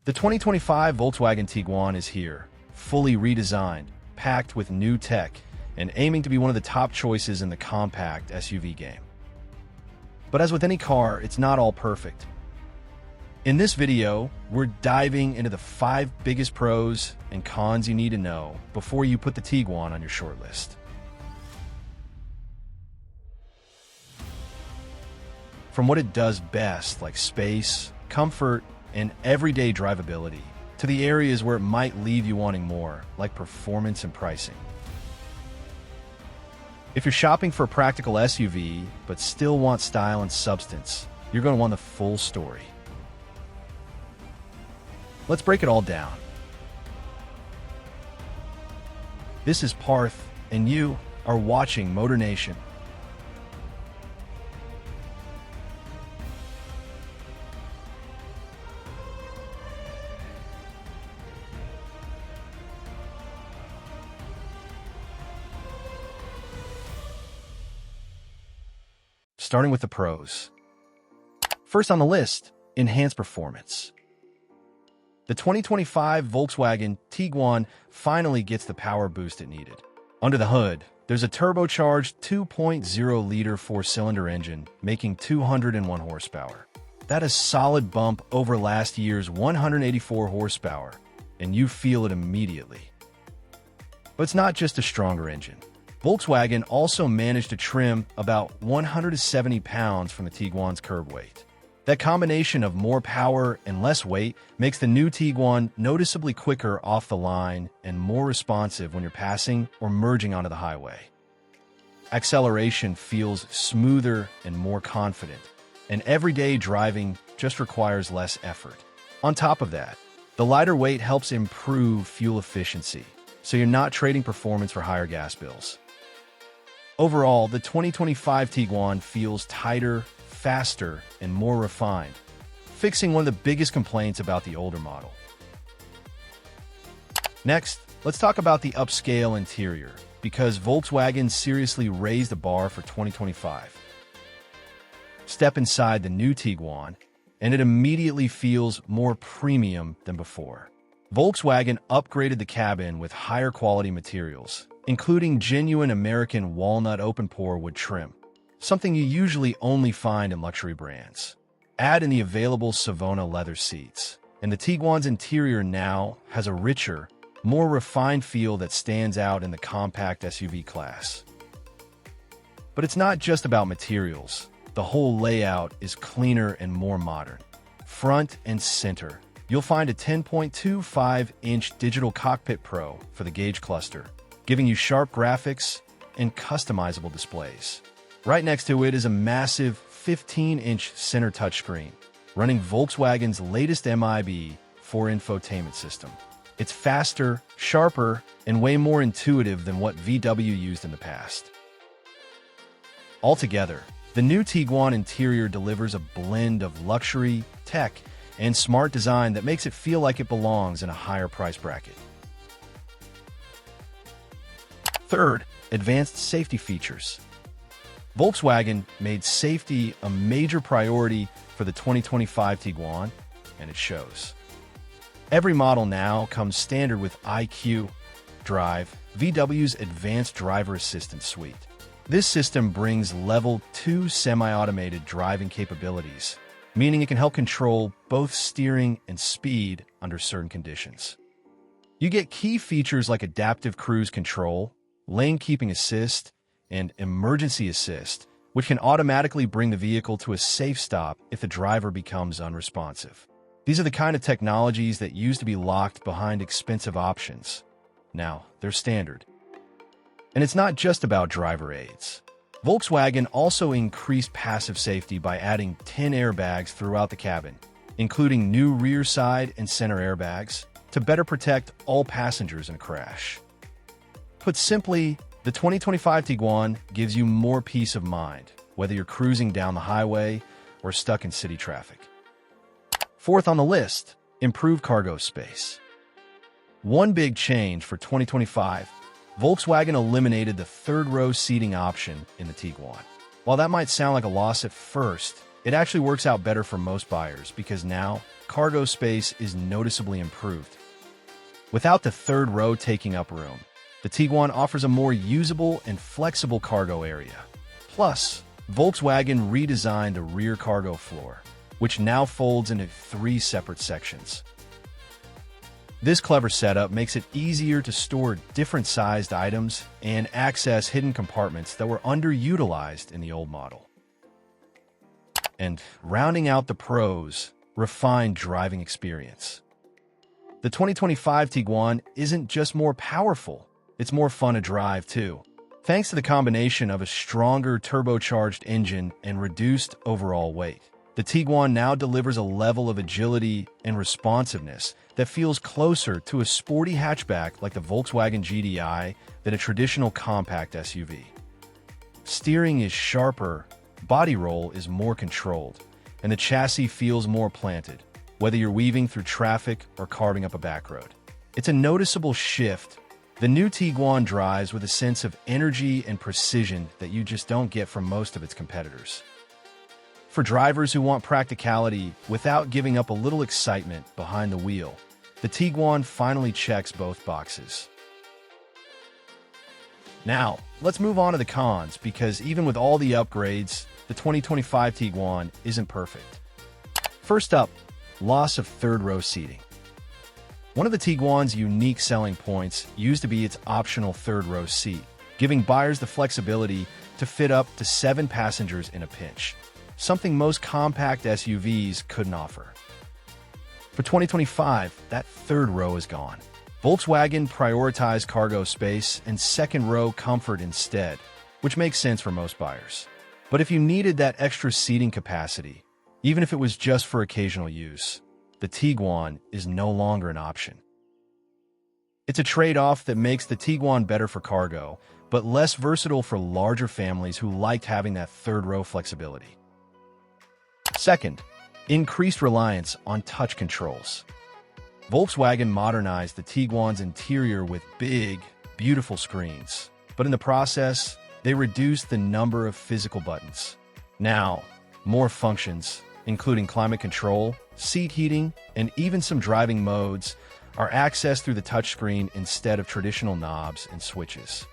The 2025 Volkswagen Tiguan is here, fully redesigned, packed with new tech, and aiming to be one of the top choices in the compact SUV game. But as with any car, it's not all perfect. In this video, we're diving into the 5 biggest pros and cons you need to know before you put the Tiguan on your shortlist. From what it does best, like space, comfort, and everyday drivability, to the areas where it might leave you wanting more, like performance and pricing. If you're shopping for a practical SUV, but still want style and substance, you're going to want the full story. Let's break it all down. This is Parth, and you are watching MotorNation. Starting with the pros. First on the list, enhanced performance. The 2025 Volkswagen Tiguan finally gets the power boost it needed. Under the hood, there's a turbocharged 2.0-liter 4-cylinder engine, making 201 horsepower. That is a solid bump over last year's 184 horsepower, and you feel it immediately. But it's not just a stronger engine. Volkswagen also managed to trim about 170 pounds from the Tiguan's curb weight. That combination of more power and less weight makes the new Tiguan noticeably quicker off the line and more responsive when you're passing or merging onto the highway. Acceleration feels smoother and more confident, and everyday driving just requires less effort. On top of that, the lighter weight helps improve fuel efficiency, so you're not trading performance for higher gas bills. Overall, the 2025 Tiguan feels tighter, faster, and more refined, fixing one of the biggest complaints about the older model. Next, let's talk about the upscale interior, because Volkswagen seriously raised the bar for 2025. Step inside the new Tiguan, and it immediately feels more premium than before. Volkswagen upgraded the cabin with higher quality materials, including genuine American walnut open-pore wood trim, something you usually only find in luxury brands. Add in the available Savona leather seats, and the Tiguan's interior now has a richer, more refined feel that stands out in the compact SUV class. But it's not just about materials. The whole layout is cleaner and more modern. Front and center, you'll find a 10.25-inch digital cockpit pro for the gauge cluster, giving you sharp graphics and customizable displays. Right next to it is a massive 15-inch center touchscreen, running Volkswagen's latest MIB 4 infotainment system. It's faster, sharper, and way more intuitive than what VW used in the past. Altogether, the new Tiguan interior delivers a blend of luxury, tech, and smart design that makes it feel like it belongs in a higher price bracket. Third, advanced safety features. Volkswagen made safety a major priority for the 2025 Tiguan, and it shows. Every model now comes standard with IQ.Drive, VW's advanced driver assistance suite. This system brings level 2 semi-automated driving capabilities, meaning it can help control both steering and speed under certain conditions. You get key features like adaptive cruise control, lane keeping assist, and emergency assist, which can automatically bring the vehicle to a safe stop if the driver becomes unresponsive. These are the kind of technologies that used to be locked behind expensive options. Now, they're standard. And it's not just about driver aids. Volkswagen also increased passive safety by adding 10 airbags throughout the cabin, including new rear side and center airbags, to better protect all passengers in a crash. Put simply, the 2025 Tiguan gives you more peace of mind, whether you're cruising down the highway or stuck in city traffic. Fourth on the list, improved cargo space. One big change for 2025, Volkswagen eliminated the third-row seating option in the Tiguan. While that might sound like a loss at first, It actually works out better for most buyers because now cargo space is noticeably improved. Without the third row taking up room, the Tiguan offers a more usable and flexible cargo area. Plus, Volkswagen redesigned the rear cargo floor, which now folds into 3 separate sections. This clever setup makes it easier to store different-sized items and access hidden compartments that were underutilized in the old model. And rounding out the pros, refined driving experience. The 2025 Tiguan isn't just more powerful, it's more fun to drive too. Thanks to the combination of a stronger turbocharged engine and reduced overall weight, the Tiguan now delivers a level of agility and responsiveness that feels closer to a sporty hatchback like the Volkswagen GTI than a traditional compact SUV. Steering is sharper, body roll is more controlled, and the chassis feels more planted, whether you're weaving through traffic or carving up a back road. It's a noticeable shift. The new Tiguan drives with a sense of energy and precision that you just don't get from most of its competitors. For drivers who want practicality without giving up a little excitement behind the wheel, the Tiguan finally checks both boxes. Now, let's move on to the cons, because even with all the upgrades, the 2025 Tiguan isn't perfect. First up, loss of third-row seating. One of the Tiguan's unique selling points used to be its optional third-row seat, giving buyers the flexibility to fit up to 7 passengers in a pinch, something most compact SUVs couldn't offer. For 2025, that third row is gone. Volkswagen prioritized cargo space and second-row comfort instead, which makes sense for most buyers. But if you needed that extra seating capacity, even if it was just for occasional use, the Tiguan is no longer an option. It's a trade-off that makes the Tiguan better for cargo, but less versatile for larger families who liked having that third-row flexibility. Second, increased reliance on touch controls. Volkswagen modernized the Tiguan's interior with big, beautiful screens, but in the process, they reduced the number of physical buttons. Now, more functions, including climate control, seat heating, and even some driving modes, are accessed through the touchscreen instead of traditional knobs and switches.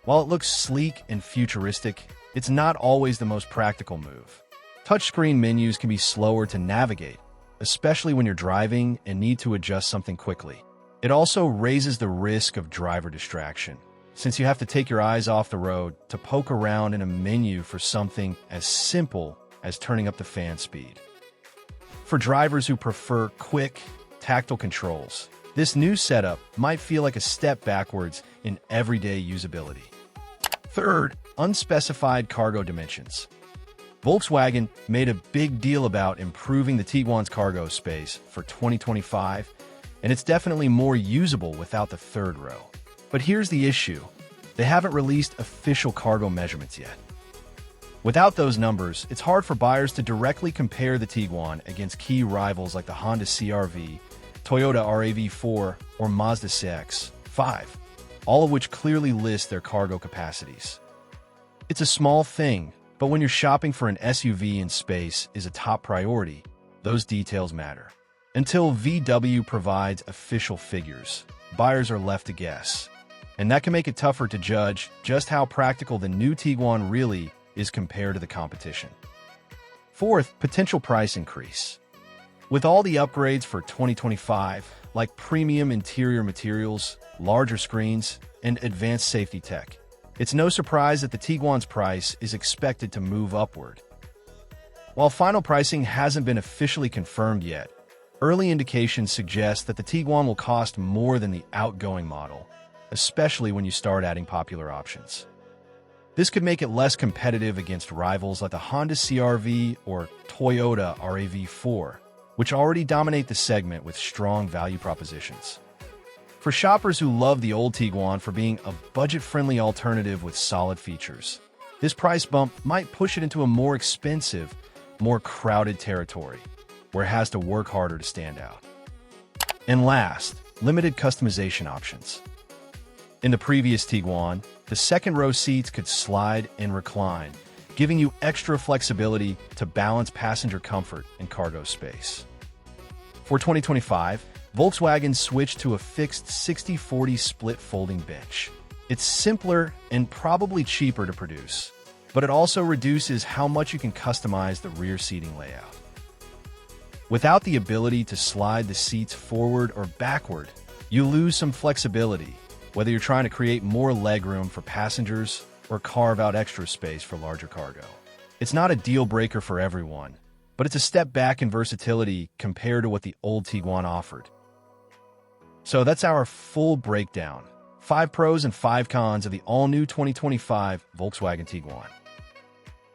While it looks sleek and futuristic, it's not always the most practical move. Touchscreen menus can be slower to navigate, especially when you're driving and need to adjust something quickly. It also raises the risk of driver distraction, since you have to take your eyes off the road to poke around in a menu for something as simple as turning up the fan speed. For drivers who prefer quick, tactile controls, this new setup might feel like a step backwards in everyday usability. Third, unspecified cargo dimensions. Volkswagen made a big deal about improving the Tiguan's cargo space for 2025, and it's definitely more usable without the third row. But here's the issue. They haven't released official cargo measurements yet. Without those numbers, it's hard for buyers to directly compare the Tiguan against key rivals like the Honda CR-V, Toyota RAV4, or Mazda CX-5, all of which clearly list their cargo capacities. It's a small thing, but when you're shopping for an SUV and space is a top priority, those details matter. Until VW provides official figures, buyers are left to guess. And that can make it tougher to judge just how practical the new Tiguan really is compared to the competition. Fourth, potential price increase. With all the upgrades for 2025, like premium interior materials, larger screens, and advanced safety tech, it's no surprise that the Tiguan's price is expected to move upward. While final pricing hasn't been officially confirmed yet, early indications suggest that the Tiguan will cost more than the outgoing model, especially when you start adding popular options. This could make it less competitive against rivals like the Honda CR-V or Toyota RAV4, which already dominate the segment with strong value propositions. For shoppers who love the old Tiguan for being a budget-friendly alternative with solid features, this price bump might push it into a more expensive, more crowded territory, where it has to work harder to stand out. And last, limited customization options. In the previous Tiguan, the second-row seats could slide and recline, giving you extra flexibility to balance passenger comfort and cargo space. For 2025, Volkswagen switched to a fixed 60/40 split folding bench. It's simpler and probably cheaper to produce, but it also reduces how much you can customize the rear seating layout. Without the ability to slide the seats forward or backward, you lose some flexibility, whether you're trying to create more legroom for passengers or carve out extra space for larger cargo. It's not a deal breaker for everyone, but it's a step back in versatility compared to what the old Tiguan offered. So that's our full breakdown. 5 pros and 5 cons of the all-new 2025 Volkswagen Tiguan.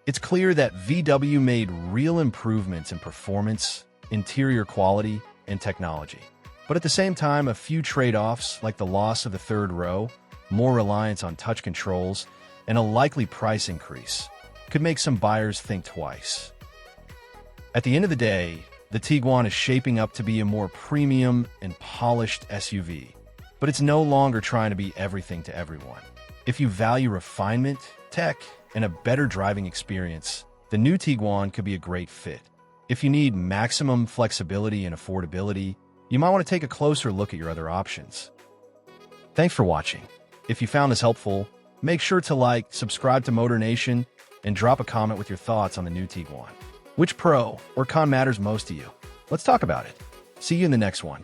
It's clear that VW made real improvements in performance, interior quality, and technology. But at the same time, a few trade-offs, like the loss of the third row, more reliance on touch controls, and a likely price increase, could make some buyers think twice. At the end of the day, the Tiguan is shaping up to be a more premium and polished SUV, but it's no longer trying to be everything to everyone. If you value refinement, tech, and a better driving experience, the new Tiguan could be a great fit. If you need maximum flexibility and affordability, you might want to take a closer look at your other options. Thanks for watching. If you found this helpful, make sure to like, subscribe to MotorNation, and drop a comment with your thoughts on the new Tiguan. Which pro or con matters most to you? Let's talk about it. See you in the next one.